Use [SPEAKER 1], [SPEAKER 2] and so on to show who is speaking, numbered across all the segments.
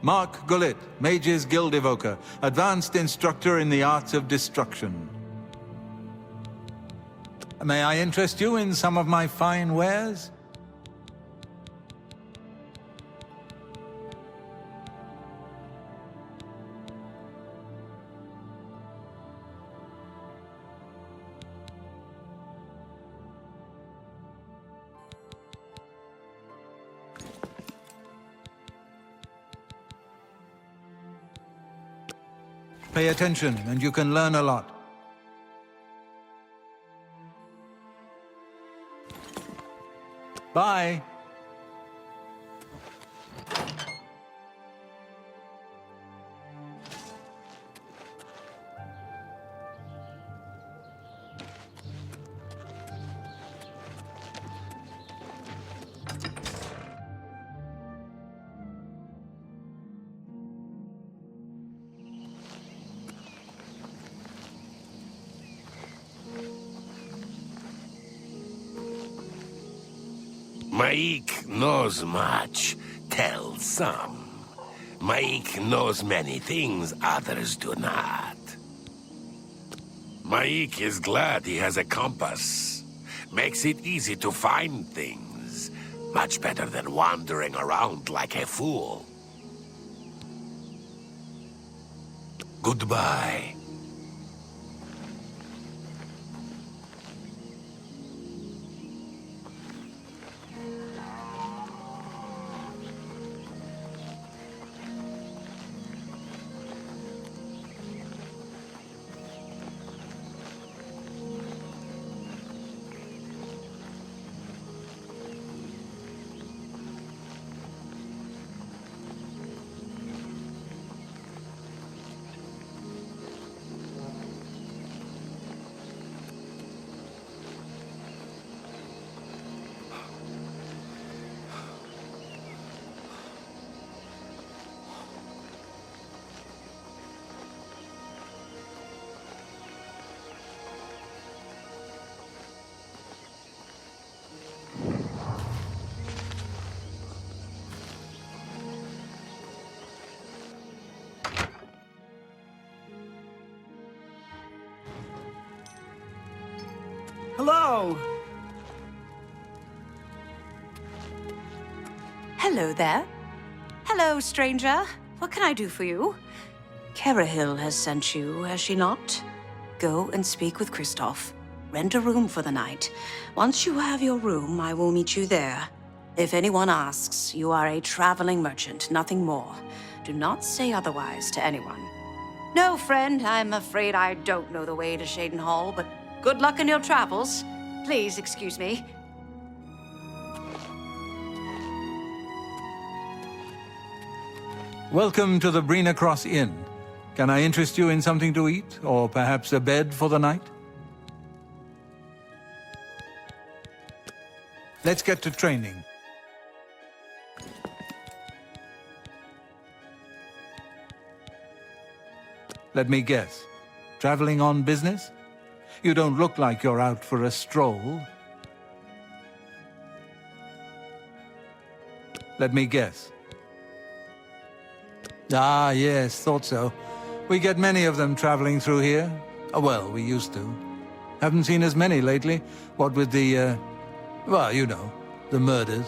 [SPEAKER 1] Mark Gullet, Mage's Guild Evoker, Advanced Instructor in the Arts of Destruction. May I interest you in some of my fine wares? Pay attention, and you can learn a lot. Bye.
[SPEAKER 2] Maik knows much, tells some. Maik knows many things others do not. Maik is glad he has a compass. Makes it easy to find things. Much better than wandering around like a fool. Goodbye.
[SPEAKER 3] Hello!
[SPEAKER 4] Hello there. Hello, stranger. What can I do for you? Cyrodiil has sent you, has she not? Go and speak with Christoph. Rent a room for the night. Once you have your room, I will meet you there. If anyone asks, you are a traveling merchant, nothing more. Do not say otherwise to anyone. No, friend, I'm afraid I don't know the way to Shaden Hall, but good luck in your travels. Please excuse me.
[SPEAKER 1] Welcome to the Brina Cross Inn. Can I interest you in something to eat, or perhaps a bed for the night? Let's get to training. Let me guess. Traveling on business? You don't look like you're out for a stroll. Let me guess. Ah, yes, thought so. We get many of them traveling through here. Well, we used to. Haven't seen as many lately. What with the, well, you know, the murders.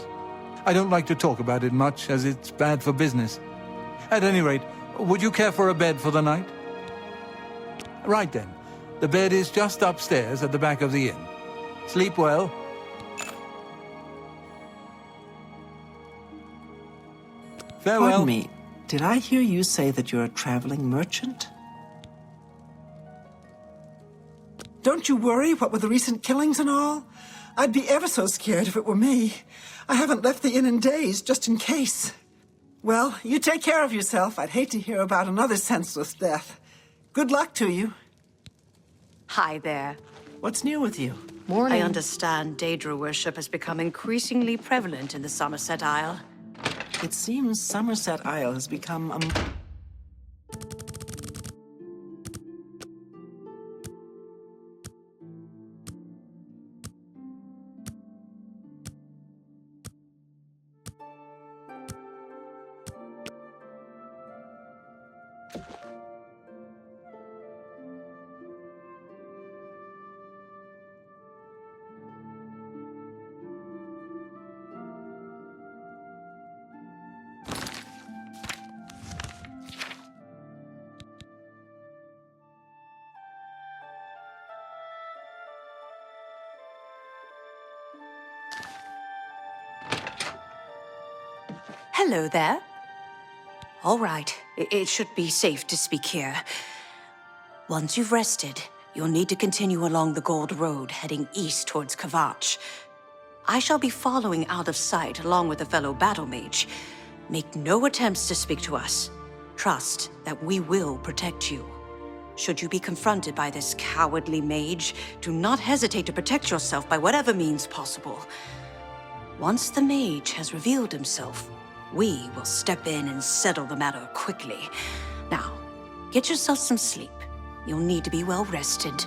[SPEAKER 1] I don't like to talk about it much, as it's bad for business. At any rate, would you care for a bed for the night? Right then. The bed is just upstairs at the back of the inn. Sleep well. Farewell.
[SPEAKER 3] Pardon me, did I hear you say that you're a traveling merchant? Don't you worry, what with the recent killings and all? I'd be ever so scared if it were me. I haven't left the inn in days, just in case. Well, you take care of yourself. I'd hate to hear about another senseless death. Good luck to you.
[SPEAKER 4] Hi there.
[SPEAKER 3] What's new with you?
[SPEAKER 4] I understand Daedra worship has become increasingly prevalent in the Somerset Isle.
[SPEAKER 3] It seems Somerset Isle has become a...
[SPEAKER 4] Hello there. All right, it should be safe to speak here. Once you've rested, you'll need to continue along the Gold Road heading east towards Kvatch. I shall be following out of sight along with a fellow battle mage. Make no attempts to speak to us. Trust that we will protect you. Should you be confronted by this cowardly mage, do not hesitate to protect yourself by whatever means possible. Once the mage has revealed himself, we will step in and settle the matter quickly. Now, get yourself some sleep. You'll need to be well rested.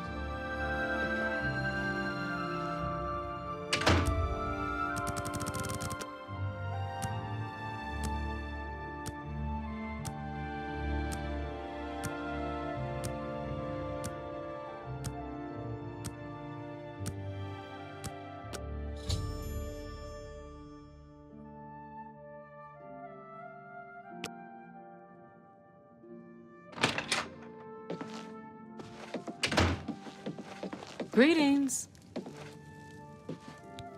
[SPEAKER 5] Greetings.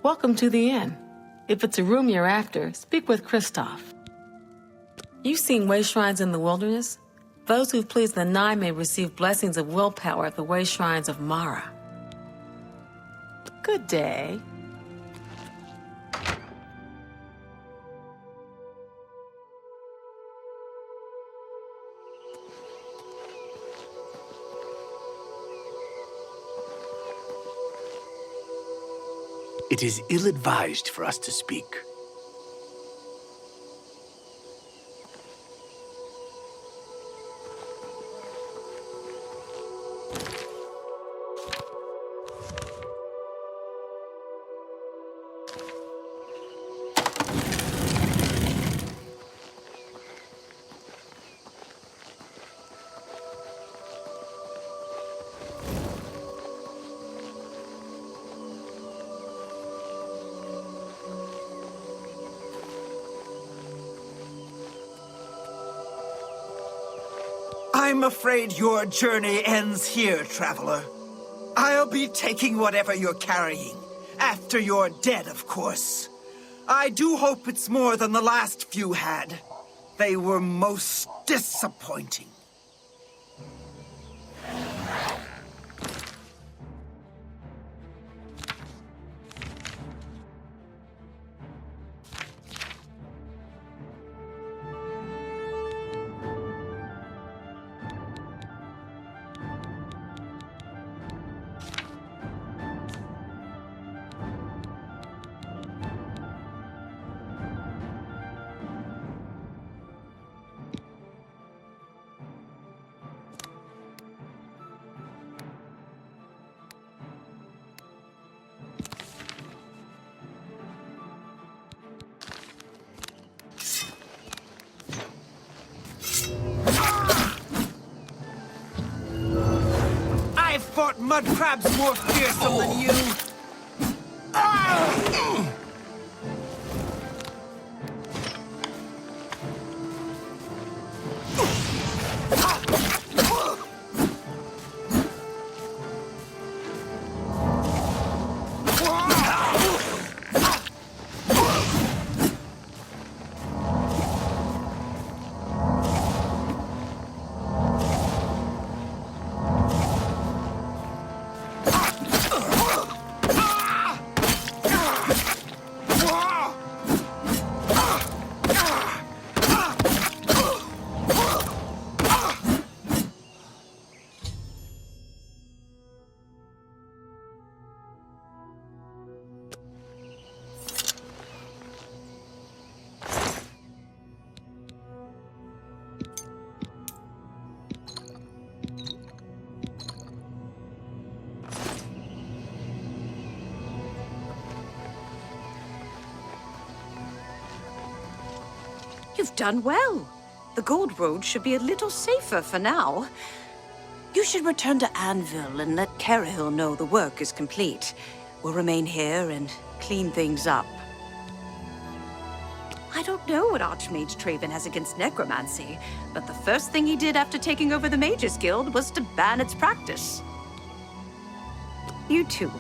[SPEAKER 5] Welcome to the inn. If it's a room you're after, speak with Kristoff. You've seen way shrines in the wilderness? Those who've pleased the Nine may receive blessings of willpower at the way shrines of Mara. Good day.
[SPEAKER 6] It is ill-advised for us to speak.
[SPEAKER 3] I'm afraid your journey ends here, traveler. I'll be taking whatever you're carrying. After you're dead, of course. I do hope it's more than the last few had. They were most disappointing. I've fought mud crabs more fearsome than you.
[SPEAKER 4] You've done well. The Gold Road should be a little safer for now. You should return to Anvil and let Cyrodiil know the work is complete. We'll remain here and clean things up. I don't know what Archmage Traven has against necromancy, but the first thing he did after taking over the Mages Guild was to ban its practice. You too.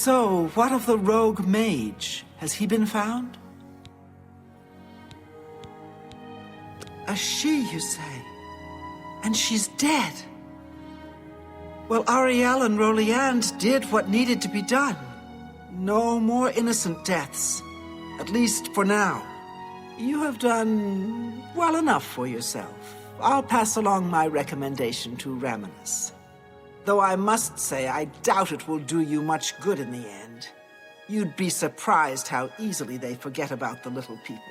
[SPEAKER 3] So, what of the rogue mage? Has he been found? A she, you say? And she's dead. Well, Ariel and Roliand did what needed to be done. No more innocent deaths. At least for now. You have done well enough for yourself. I'll pass along my recommendation to Raminus. Though I must say, I doubt it will do you much good in the end. You'd be surprised how easily they forget about the little people.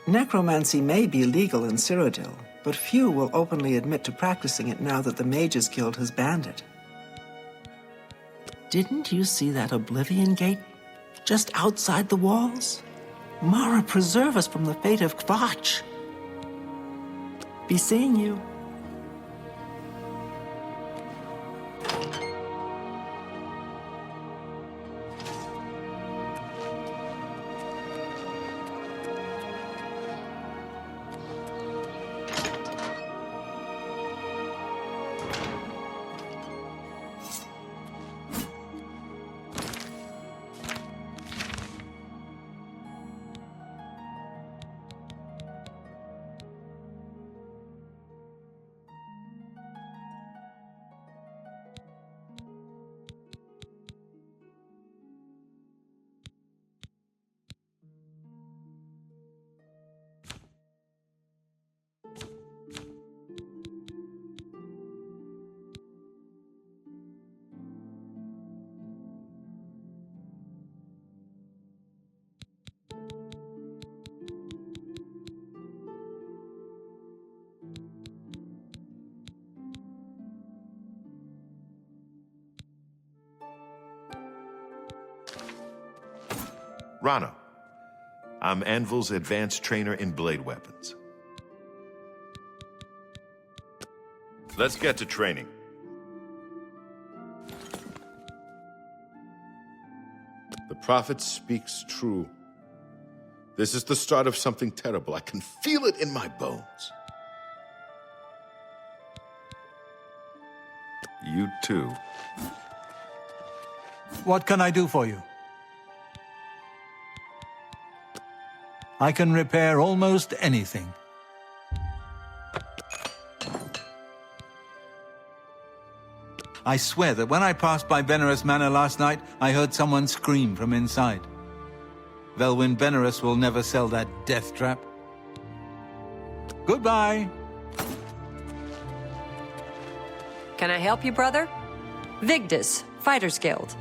[SPEAKER 3] Necromancy may be legal in Cyrodiil, but few will openly admit to practicing it now that the Mages Guild has banned it. Didn't you see that Oblivion Gate just outside the walls? Mara, preserve us from the fate of Kvatch. Be seeing you.
[SPEAKER 7] Rano. I'm Anvil's advanced trainer in blade weapons. Let's get to training. The prophet speaks true. This is the start of something terrible. I can feel it in my bones. You too.
[SPEAKER 1] What can I do for you? I can repair almost anything. I swear that when I passed by Benares Manor last night, I heard someone scream from inside. Velwyn Benares will never sell that death trap. Goodbye.
[SPEAKER 8] Can I help you, brother? Vigdis, Fighters Guild.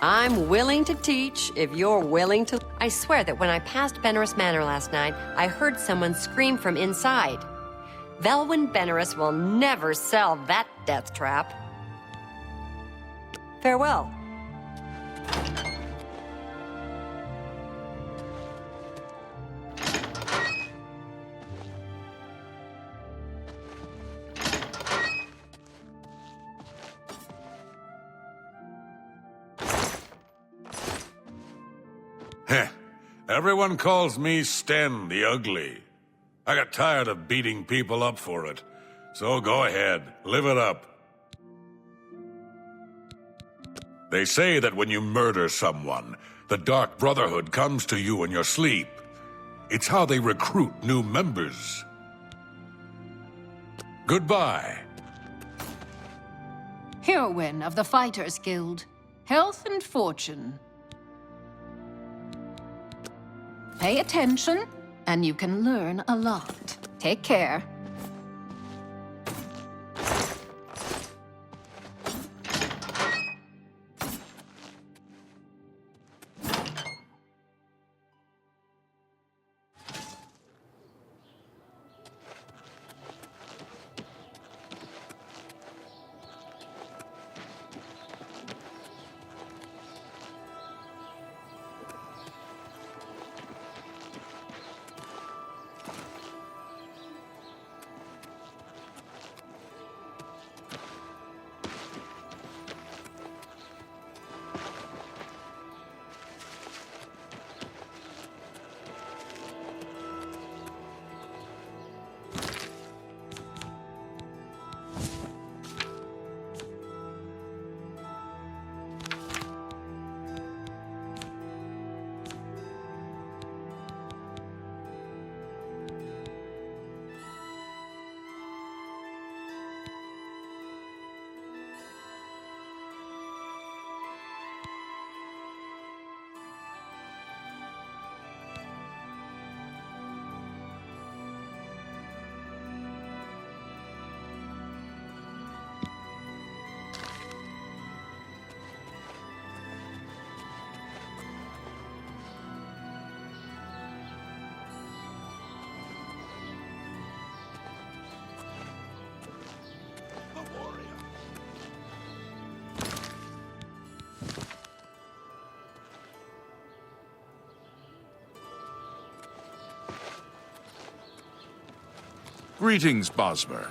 [SPEAKER 8] I'm willing to teach if you're willing to. I swear that when I passed Benares Manor last night, I heard someone scream from inside. Velwyn Benares will never sell that death trap. Farewell.
[SPEAKER 2] Heh. Everyone calls me Sten the Ugly. I got tired of beating people up for it. So go ahead, live it up. They say that when you murder someone, the Dark Brotherhood comes to you in your sleep. It's how they recruit new members. Goodbye.
[SPEAKER 9] Heroine of the Fighters Guild. Health and fortune. Pay attention, and you can learn a lot. Take care.
[SPEAKER 10] Greetings, Bosmer.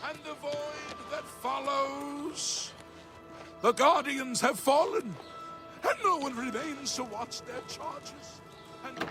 [SPEAKER 2] And the void that follows. The Guardians have fallen, and no one remains to watch their charges. And...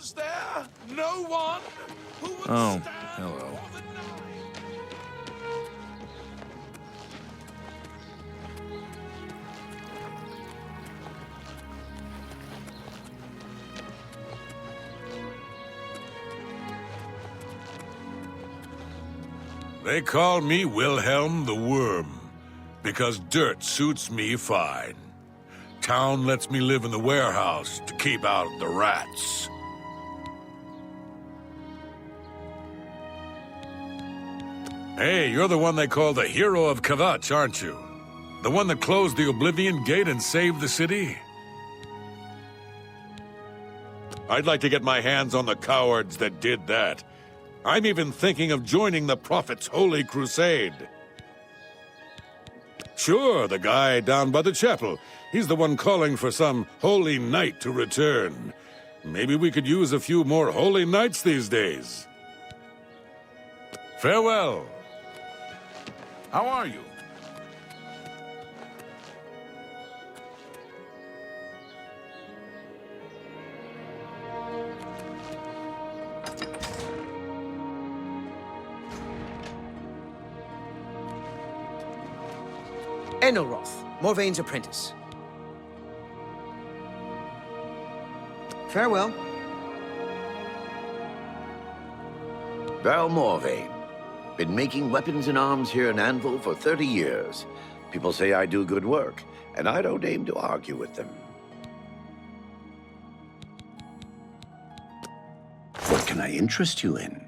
[SPEAKER 2] Is there no one who would stand
[SPEAKER 10] hello.
[SPEAKER 2] for the nine?
[SPEAKER 11] They call me Wilhelm the Worm, because dirt suits me fine. Town lets me live in the warehouse to keep out the rats. Hey, you're the one they call the hero of Kvatch, aren't you? The one that closed the Oblivion Gate and saved the city? I'd like to get my hands on the cowards that did that. I'm even thinking of joining the Prophet's Holy Crusade. Sure, the guy down by the chapel. He's the one calling for some holy knight to return. Maybe we could use a few more holy knights these days. Farewell.
[SPEAKER 10] How are you?
[SPEAKER 12] Enelroth, Morvaine's apprentice. Farewell.
[SPEAKER 2] Val Morvaine.
[SPEAKER 13] Been making weapons and arms here in Anvil for 30 years. People say I do good work, and I don't aim to argue with them. What can I interest you in?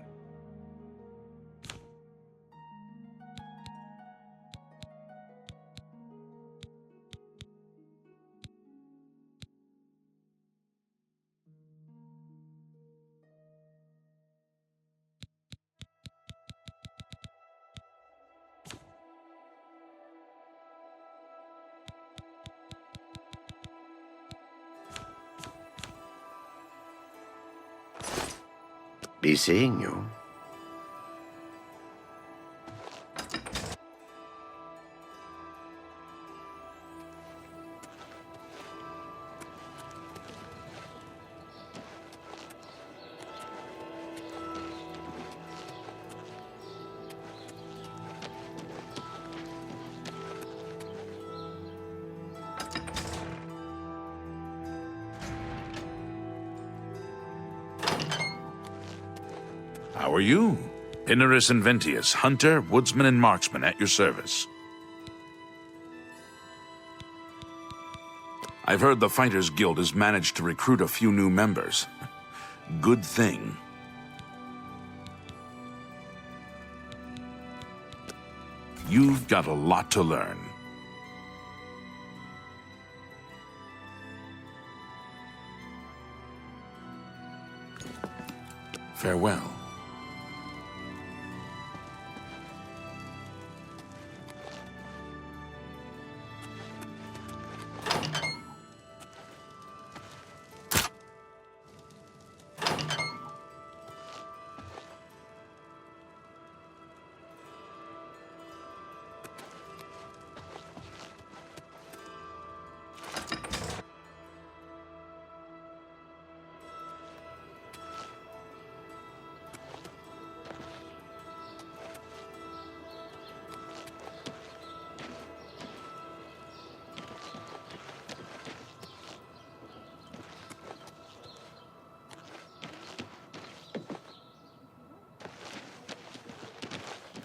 [SPEAKER 13] Be seeing you.
[SPEAKER 10] How are you? Pinnerus and Ventius, hunter, woodsman, and marksman at your service. I've heard the Fighters Guild has managed to recruit a few new members. Good thing. You've got a lot to learn. Farewell.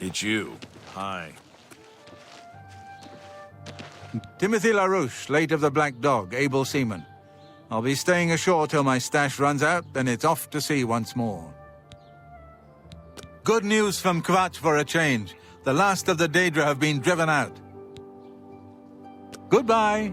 [SPEAKER 10] It's you. Hi.
[SPEAKER 1] Timothy LaRouche, late of the Black Dog, able seaman. I'll be staying ashore till my stash runs out, then it's off to sea once more. Good news from Kvatch for a change. The last of the Daedra have been driven out. Goodbye.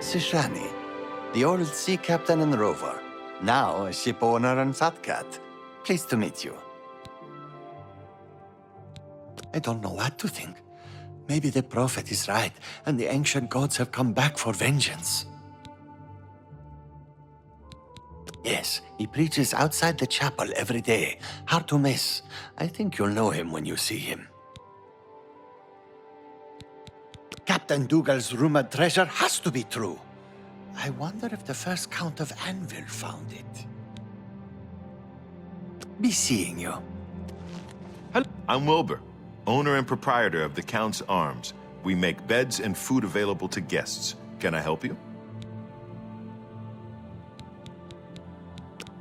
[SPEAKER 14] Sishani, the old sea captain and rover, now a ship owner and fat cat. Pleased to meet you. I don't know what to think. Maybe the prophet is right, and the ancient gods have come back for vengeance. Yes, he preaches outside the chapel every day. Hard to miss. I think you'll know him when you see him. Captain Dougal's rumored treasure has to be true. I wonder if the first Count of Anvil found it. Be seeing you.
[SPEAKER 7] Hello, I'm Wilbur, owner and proprietor of the Count's Arms. We make beds and food available to guests. Can I help you?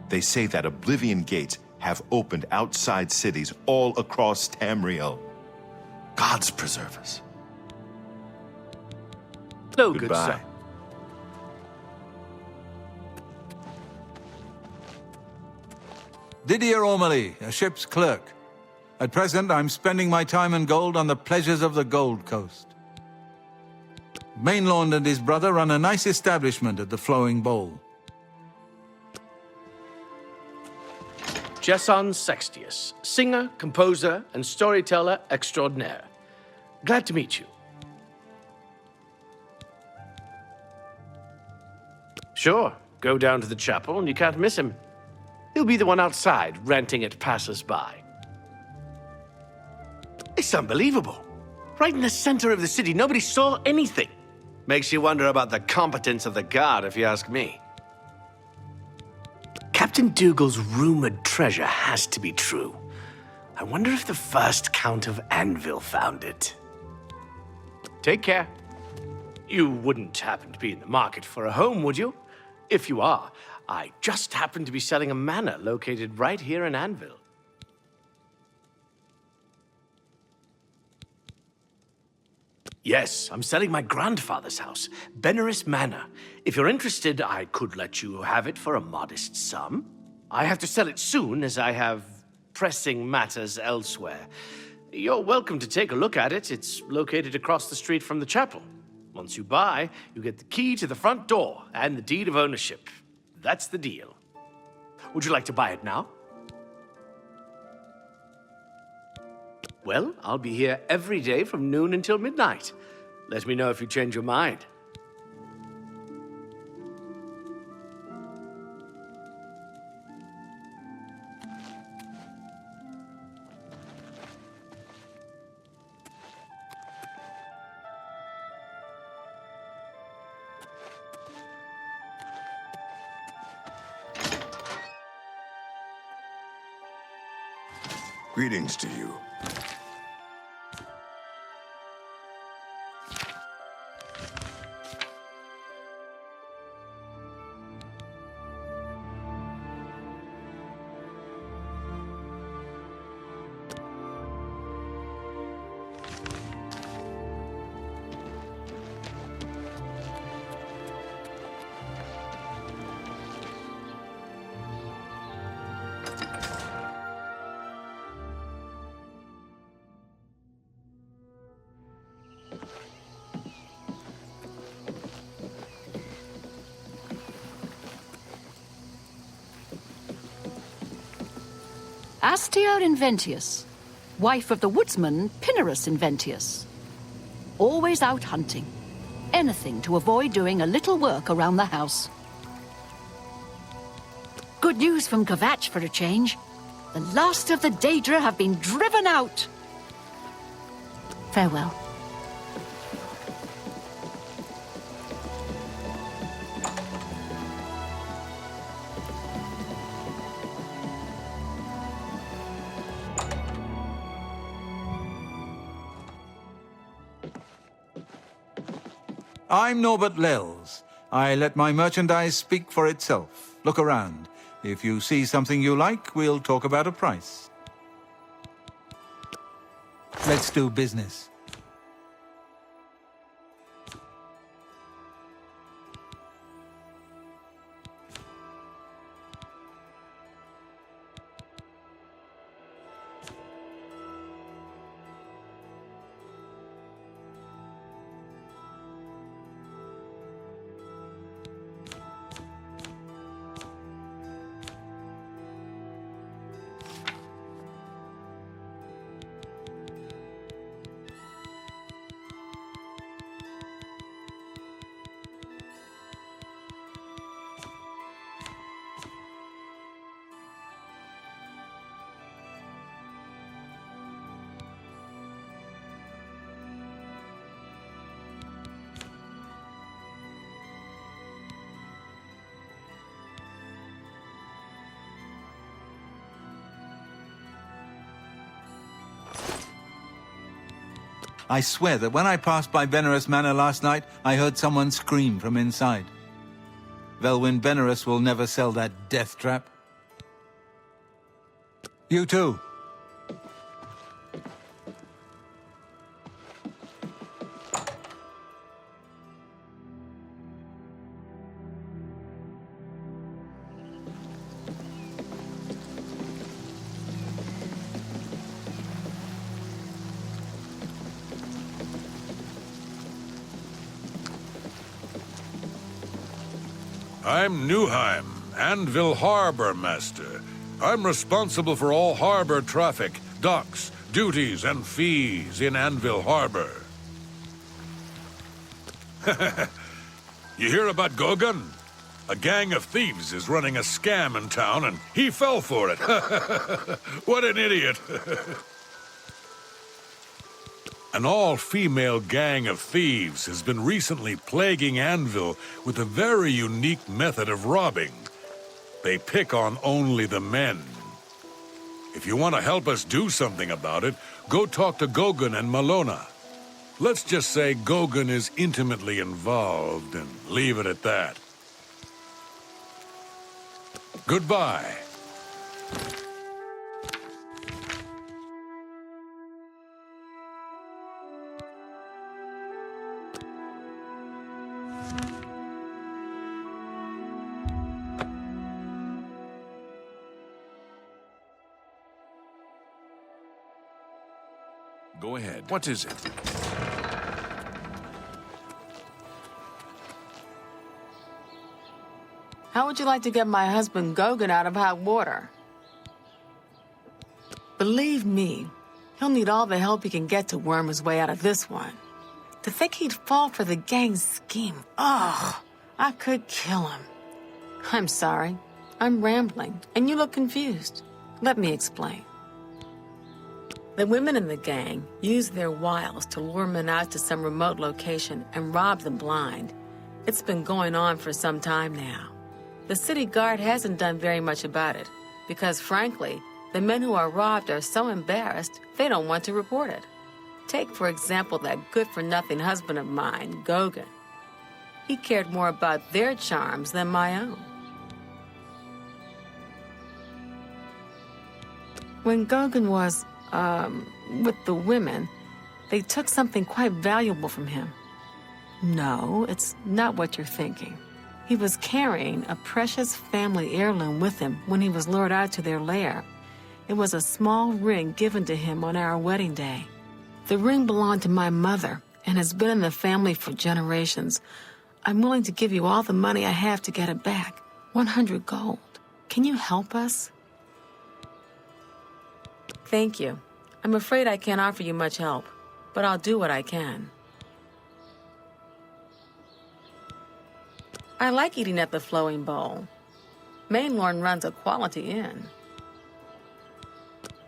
[SPEAKER 7] They say that Oblivion gates have opened outside cities all across Tamriel. Gods preserve us.
[SPEAKER 6] No,
[SPEAKER 7] Goodbye.
[SPEAKER 6] good sir.
[SPEAKER 1] Didier Ormely, a ship's clerk. At present, I'm spending my time and gold on the pleasures of the Gold Coast. Mainlord and his brother run a nice establishment at the Flowing Bowl.
[SPEAKER 6] Jesson Sextius, singer, composer, and storyteller extraordinaire. Glad to meet you. Sure, go down to the chapel and you can't miss him. He'll be the one outside ranting at passers-by. It's unbelievable. Right in the center of the city, nobody saw anything. Makes you wonder about the competence of the guard, if you ask me. Captain Dougal's rumored treasure has to be true. I wonder if the first Count of Anvil found it. Take care. You wouldn't happen to be in the market for a home, would you? If you are, I just happen to be selling a manor located right here in Anvil. Yes, I'm selling my grandfather's house, Beneris Manor. If you're interested, I could let you have it for a modest sum. I have to sell it soon, as I have pressing matters elsewhere. You're welcome to take a look at it. It's located across the street from the chapel. Once you buy, you get the key to the front door and the deed of ownership. That's the deal. Would you like to buy it now? Well, I'll be here every day from noon until midnight. Let me know if you change your mind.
[SPEAKER 15] Greetings to you.
[SPEAKER 9] Astia Inventius, wife of the woodsman Pinnerus Inventius. Always out hunting. Anything to avoid doing a little work around the house. Good news from Kvatch for a change. The last of the Daedra have been driven out. Farewell.
[SPEAKER 1] I'm Norbert Lels. I let my merchandise speak for itself. Look around. If you see something you like, we'll talk about a price. Let's do business. I swear that when I passed by Beneris Manor last night, I heard someone scream from inside. Velwyn Beneris will never sell that death trap. You too.
[SPEAKER 11] I'm Newheim, Anvil Harbor Master. I'm responsible for all harbor traffic, docks, duties, and fees in Anvil Harbor. You hear about Gogan? A gang of thieves is running a scam in town, and he fell for it. What an idiot. An all-female gang of thieves has been recently plaguing Anvil with a very unique method of robbing. They pick on only the men. If you want to help us do something about it, go talk to Gogan and Malona. Let's just say Gogan is intimately involved and leave it at that. Goodbye.
[SPEAKER 10] Go ahead.
[SPEAKER 11] What is it?
[SPEAKER 5] How would you like to get my husband Gogan out of hot water? Believe me, he'll need all the help he can get to worm his way out of this one. To think he'd fall for the gang's scheme. Oh, I could kill him. I'm sorry. I'm rambling, and you look confused. Let me explain. The women in the gang use their wiles to lure men out to some remote location and rob them blind. It's been going on for some time now. The city guard hasn't done very much about it, because frankly, the men who are robbed are so embarrassed, they don't want to report it. Take, for example, that good-for-nothing husband of mine, Gogan. He cared more about their charms than my own. When Gogan was, with the women, they took something quite valuable from him. No, it's not what you're thinking. He was carrying a precious family heirloom with him when he was lured out to their lair. It was a small ring given to him on our wedding day. The ring belonged to my mother and has been in the family for generations. I'm willing to give you all the money I have to get it back. 100 gold. Can you help us? Thank you. I'm afraid I can't offer you much help, but I'll do what I can. I like eating at the Flowing Bowl. Mainlorn runs a quality inn.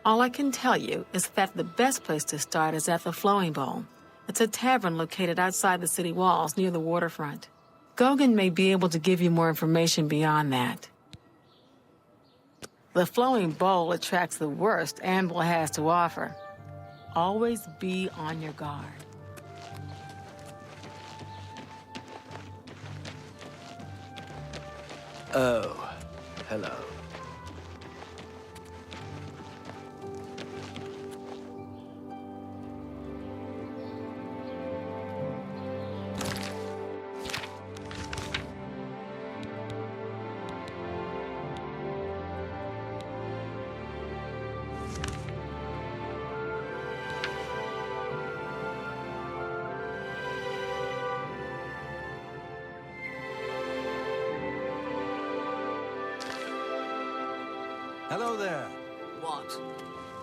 [SPEAKER 5] All I can tell you is that the best place to start is at the Flowing Bowl. It's a tavern located outside the city walls near the waterfront. Gogan may be able to give you more information beyond that. The Flowing Bowl attracts the worst Anvil has to offer. Always be on your guard.
[SPEAKER 6] Oh, hello.
[SPEAKER 1] Hello there.
[SPEAKER 12] What?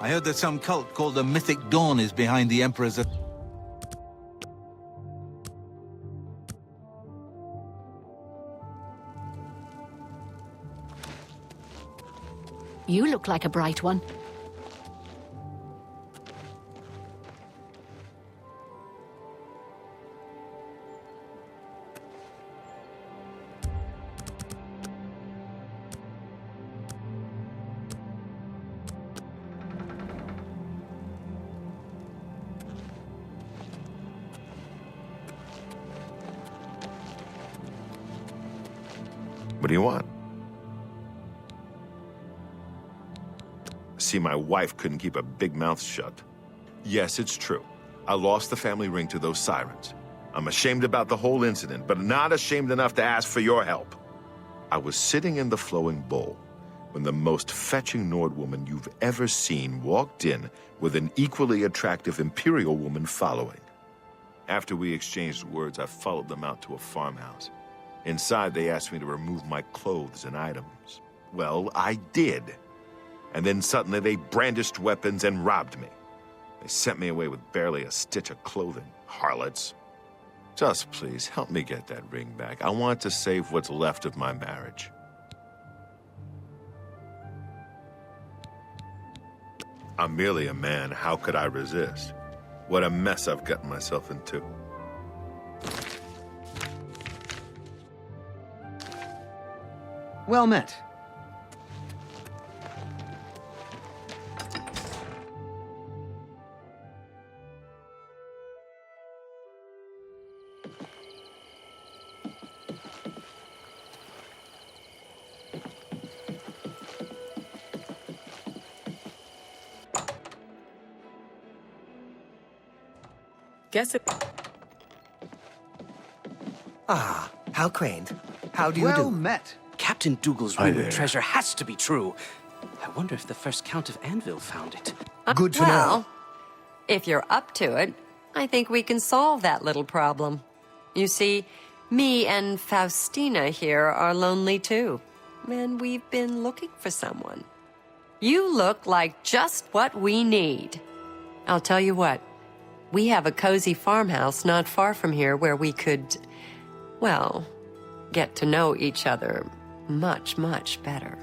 [SPEAKER 1] I heard that some cult called the Mythic Dawn is behind the Emperor's...
[SPEAKER 9] You look like a bright one.
[SPEAKER 7] What do you want? See, my wife couldn't keep a big mouth shut. Yes, it's true. I lost the family ring to those sirens. I'm ashamed about the whole incident, but not ashamed enough to ask for your help. I was sitting in the Flowing Bowl when the most fetching Nord woman you've ever seen walked in with an equally attractive Imperial woman following. After we exchanged words, I followed them out to a farmhouse. Inside, they asked me to remove my clothes and items. Well, I did. And then suddenly they brandished weapons and robbed me. They sent me away with barely a stitch of clothing. Harlots. Just please, help me get that ring back. I want to save what's left of my marriage. I'm merely a man. How could I resist? What a mess I've gotten myself into.
[SPEAKER 12] Well met.
[SPEAKER 5] Guess it.
[SPEAKER 12] Ah, how quaint. How do you
[SPEAKER 15] Well
[SPEAKER 12] do?
[SPEAKER 15] met. Captain Dougal's
[SPEAKER 10] Hi
[SPEAKER 15] rumored
[SPEAKER 10] there.
[SPEAKER 15] treasure has to be true. I wonder if the first Count of Anvil found it.
[SPEAKER 12] Good to
[SPEAKER 8] Well,
[SPEAKER 12] know.
[SPEAKER 8] if you're up to it, I think we can solve that little problem. You see, me and Faustina here are lonely too, and we've been looking for someone. You look like just what we need. I'll tell you what, we have a cozy farmhouse not far from here where we could, well, get to know each other much, much better.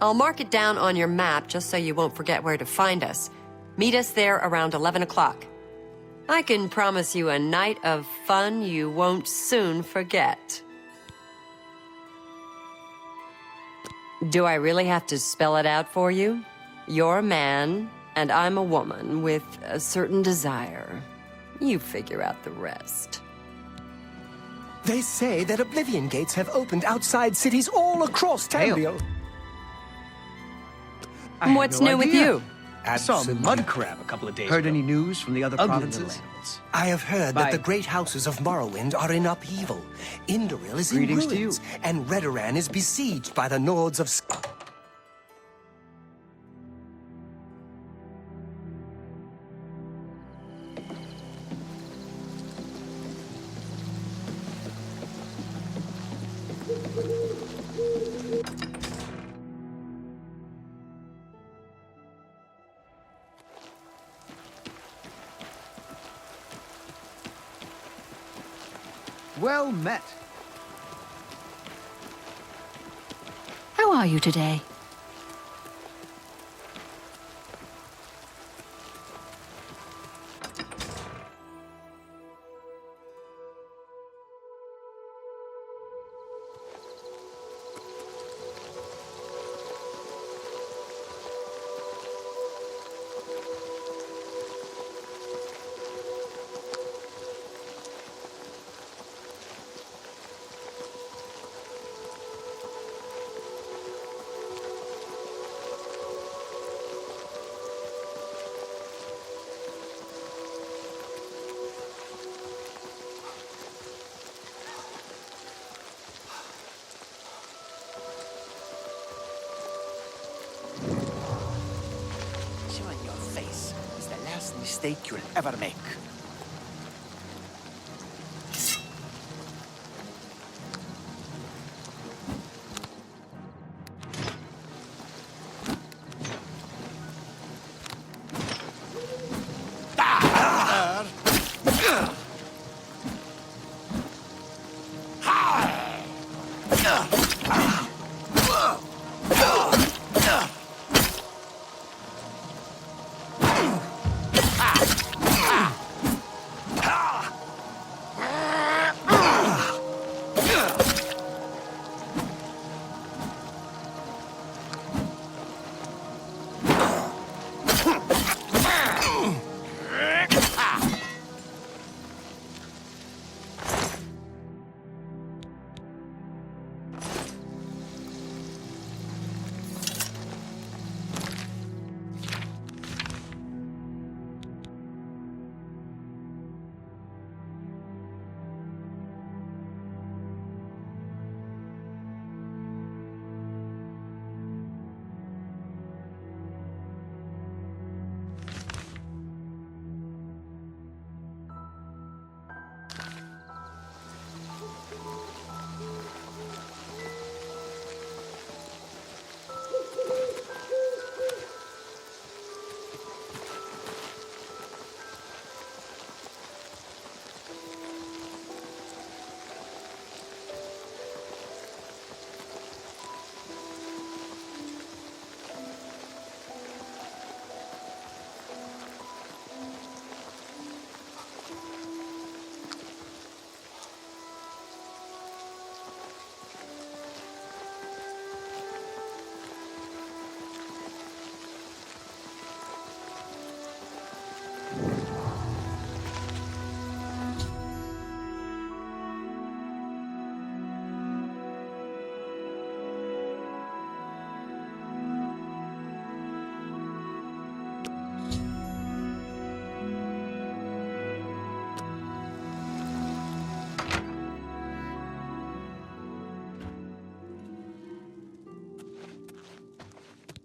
[SPEAKER 8] I'll mark it down on your map just so you won't forget where to find us. Meet us there around 11 o'clock. I can promise you a night of fun you won't soon forget. Do I really have to spell it out for you? You're a man, and I'm a woman with a certain desire. You figure out the rest.
[SPEAKER 12] They say that Oblivion gates have opened outside cities all across Tamriel.
[SPEAKER 8] What's new with you?
[SPEAKER 15] I saw a mud crab a couple of days
[SPEAKER 12] Heard
[SPEAKER 15] ago.
[SPEAKER 12] any news from the other
[SPEAKER 15] Ugly
[SPEAKER 12] provinces?
[SPEAKER 15] little animals.
[SPEAKER 12] I have heard
[SPEAKER 15] Bye.
[SPEAKER 12] that the great houses of Morrowind are in upheaval. Indoril is
[SPEAKER 15] Greetings
[SPEAKER 12] in
[SPEAKER 15] to you.
[SPEAKER 12] ruins, and Redoran is besieged by the Nords of...
[SPEAKER 15] Well met.
[SPEAKER 9] How are you today?
[SPEAKER 12] Showing your face is the last mistake you'll ever make.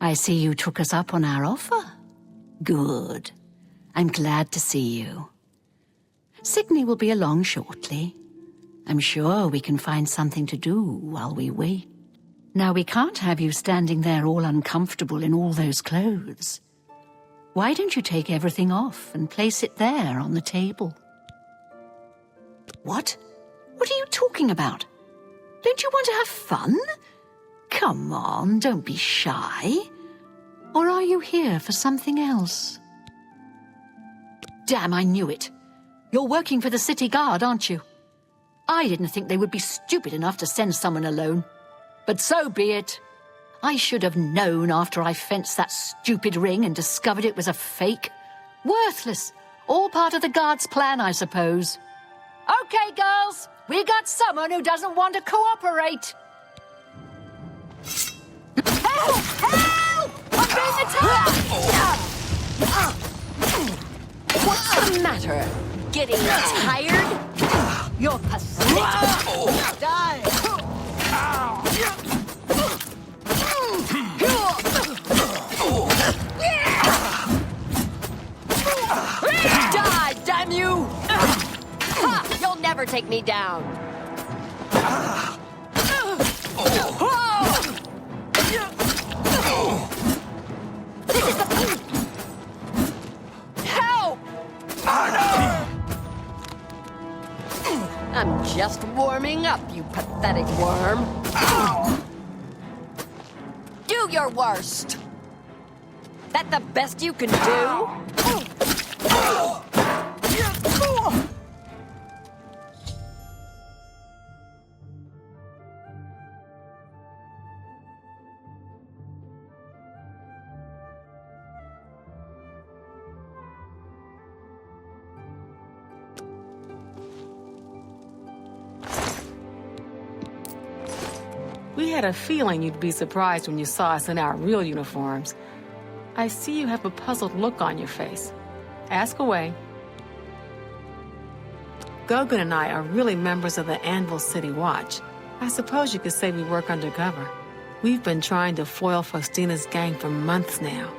[SPEAKER 9] I see you took us up on our offer. Good. I'm glad to see you. Signy will be along shortly. I'm sure we can find something to do while we wait. Now, we can't have you standing there all uncomfortable in all those clothes. Why don't you take everything off and place it there on the table? What? What are you talking about? Don't you want to have fun? Come on, don't be shy. Or are you here for something else? Damn, I knew it. You're working for the city guard, aren't you? I didn't think they would be stupid enough to send someone alone. But so be it. I should have known after I fenced that stupid ring and discovered it was a fake. Worthless. All part of the guard's plan, I suppose. Okay, girls. We got someone who doesn't want to cooperate. Help! Help! I'm being attacked!
[SPEAKER 8] What's the matter? Getting tired?
[SPEAKER 9] You're pathetic. Die!
[SPEAKER 8] Die, damn you! Ha! You'll never take me down. Help! I'm just warming up, you pathetic worm. Do your worst. That the best you can do?
[SPEAKER 5] We had a feeling you'd be surprised when you saw us in our real uniforms. I see you have a puzzled look on your face. Ask away. Gogan and I are really members of the Anvil City Watch. I suppose you could say we work undercover. We've been trying to foil Faustina's gang for months now.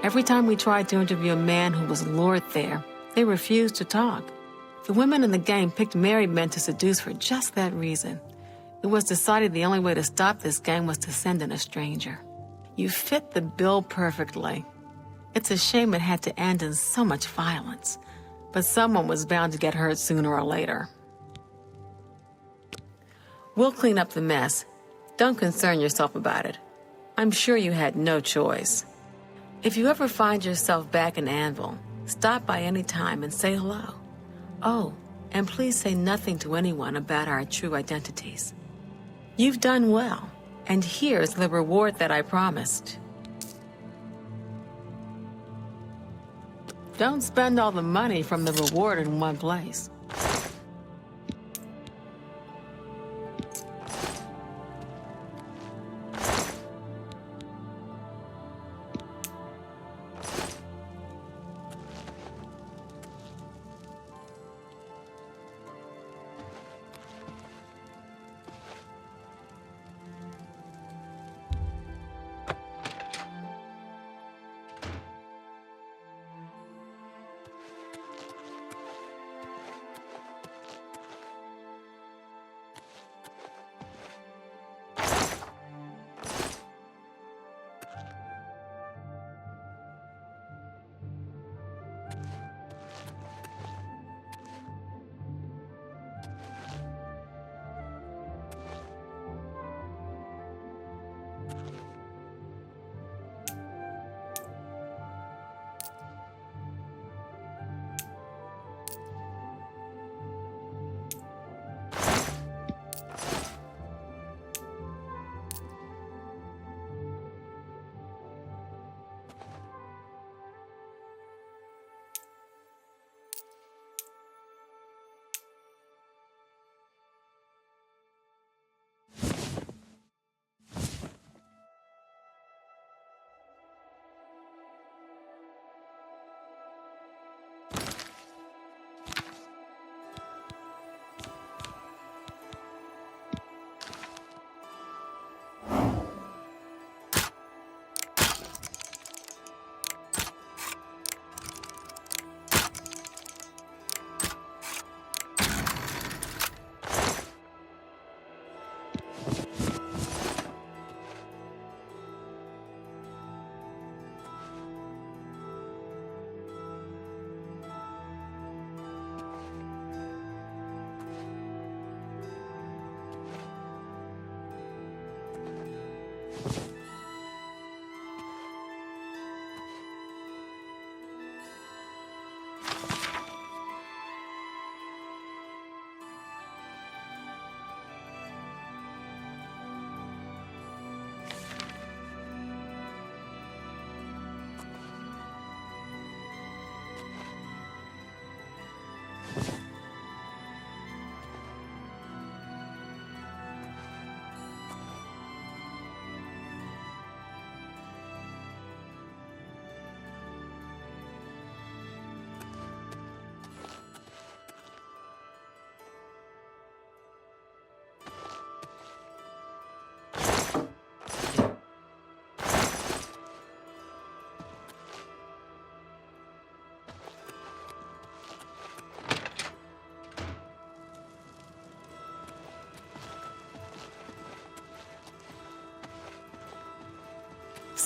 [SPEAKER 5] Every time we tried to interview a man who was lured there, they refused to talk. The women in the gang picked married men to seduce for just that reason. It was decided the only way to stop this gang was to send in a stranger. You fit the bill perfectly. It's a shame it had to end in so much violence, but someone was bound to get hurt sooner or later. We'll clean up the mess. Don't concern yourself about it. I'm sure you had no choice. If you ever find yourself back in Anvil, stop by any time and say hello. Oh, and please say nothing to anyone about our true identities. You've done well, and here's the reward that I promised. Don't spend all the money from the reward in one place.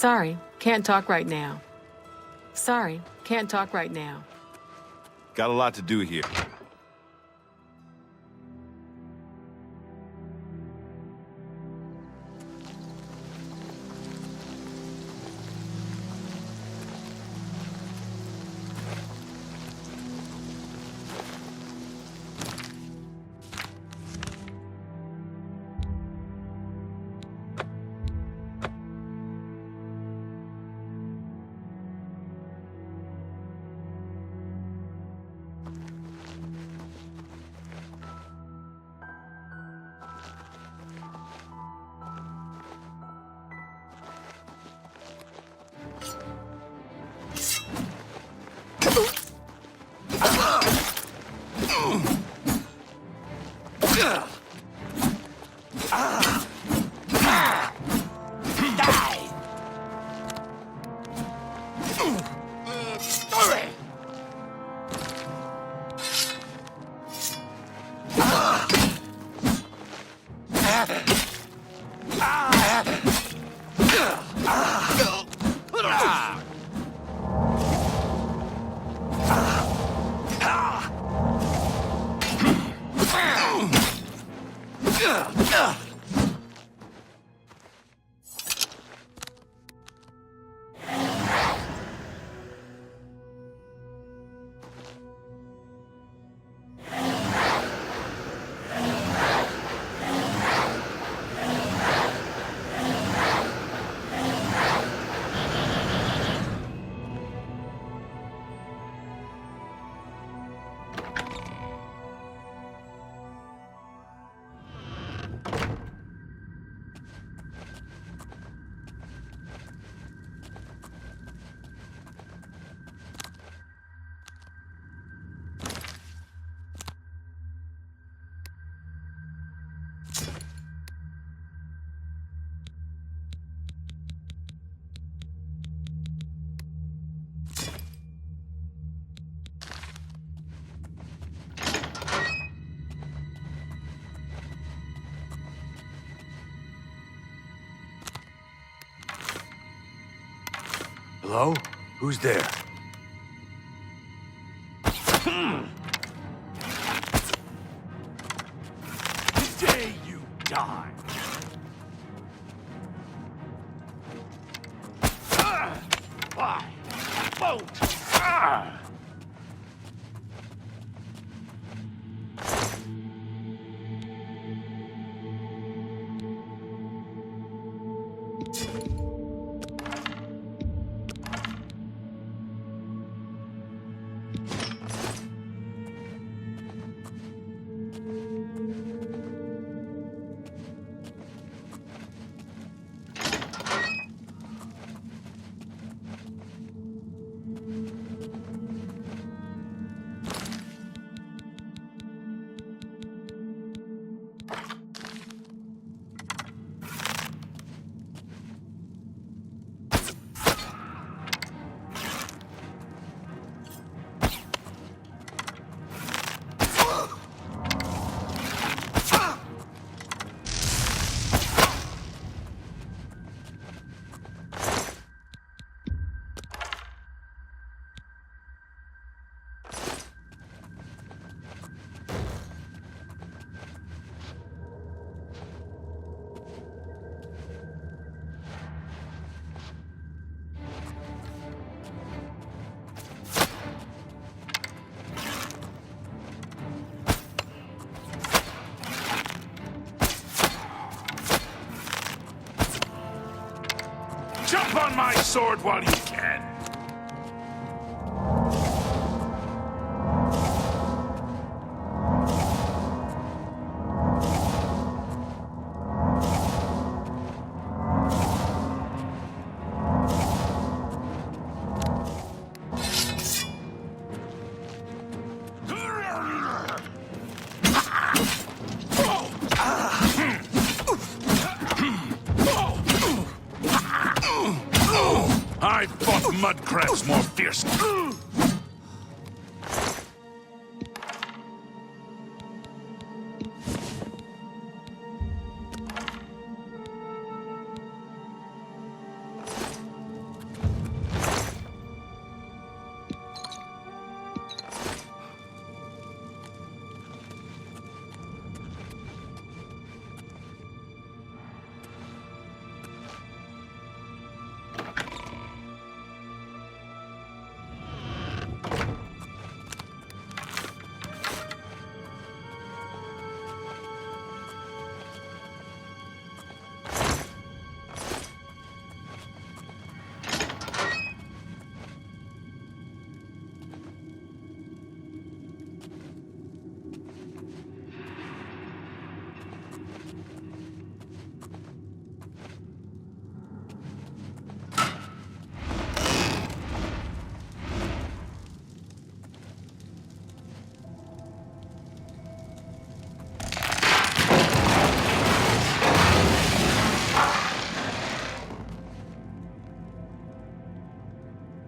[SPEAKER 5] Sorry, can't talk right now. Sorry, can't talk right now.
[SPEAKER 7] Got a lot to do here.
[SPEAKER 10] Hello? Who's there?
[SPEAKER 2] Today you die. Why? Won't. on my sword while you can.
[SPEAKER 11] I fought mud crabs more fiercely.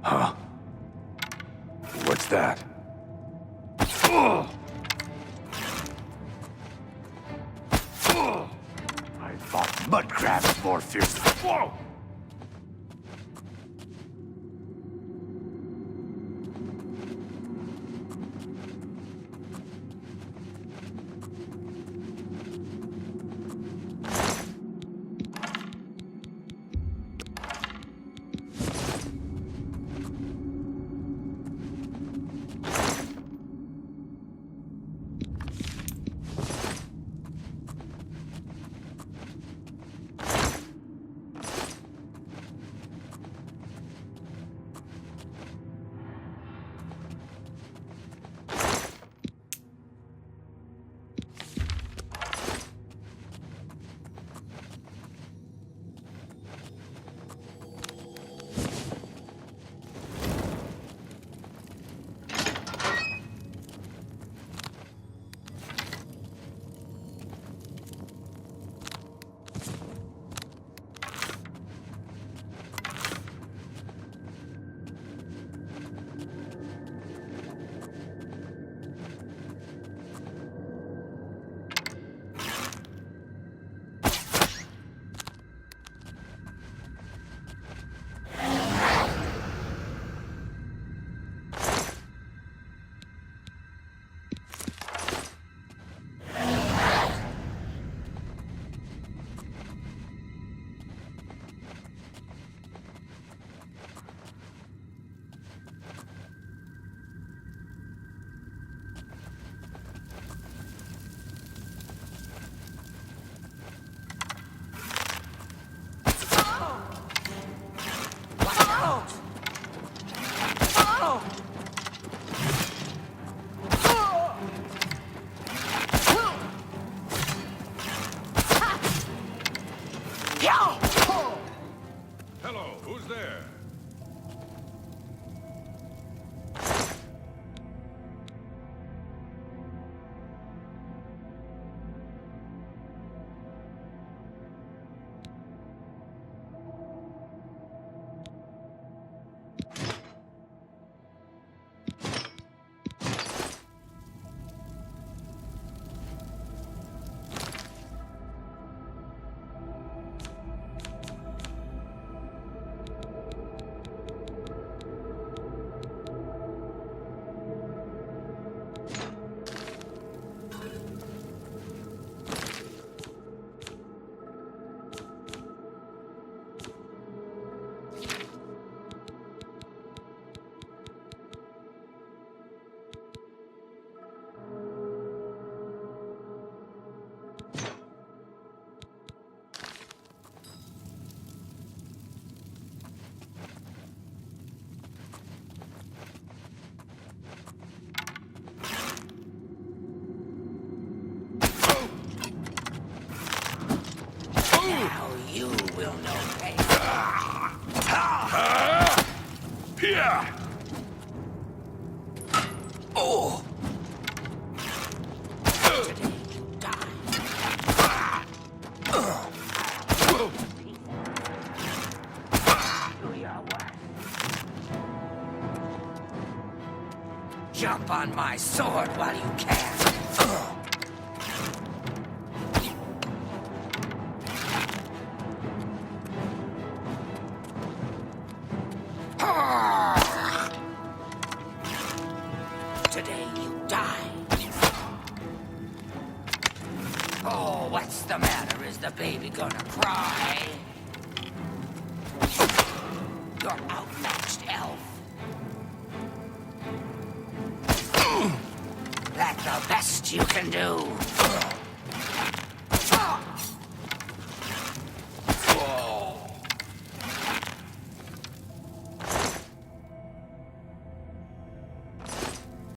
[SPEAKER 10] Huh? What's that?
[SPEAKER 11] I fought mud crabs more fiercely. Whoa!
[SPEAKER 16] Jump on my sword while you can. Today you die. Oh, what's the matter? Is the baby gonna cry? You're outmatched, elf. That's the best you can do.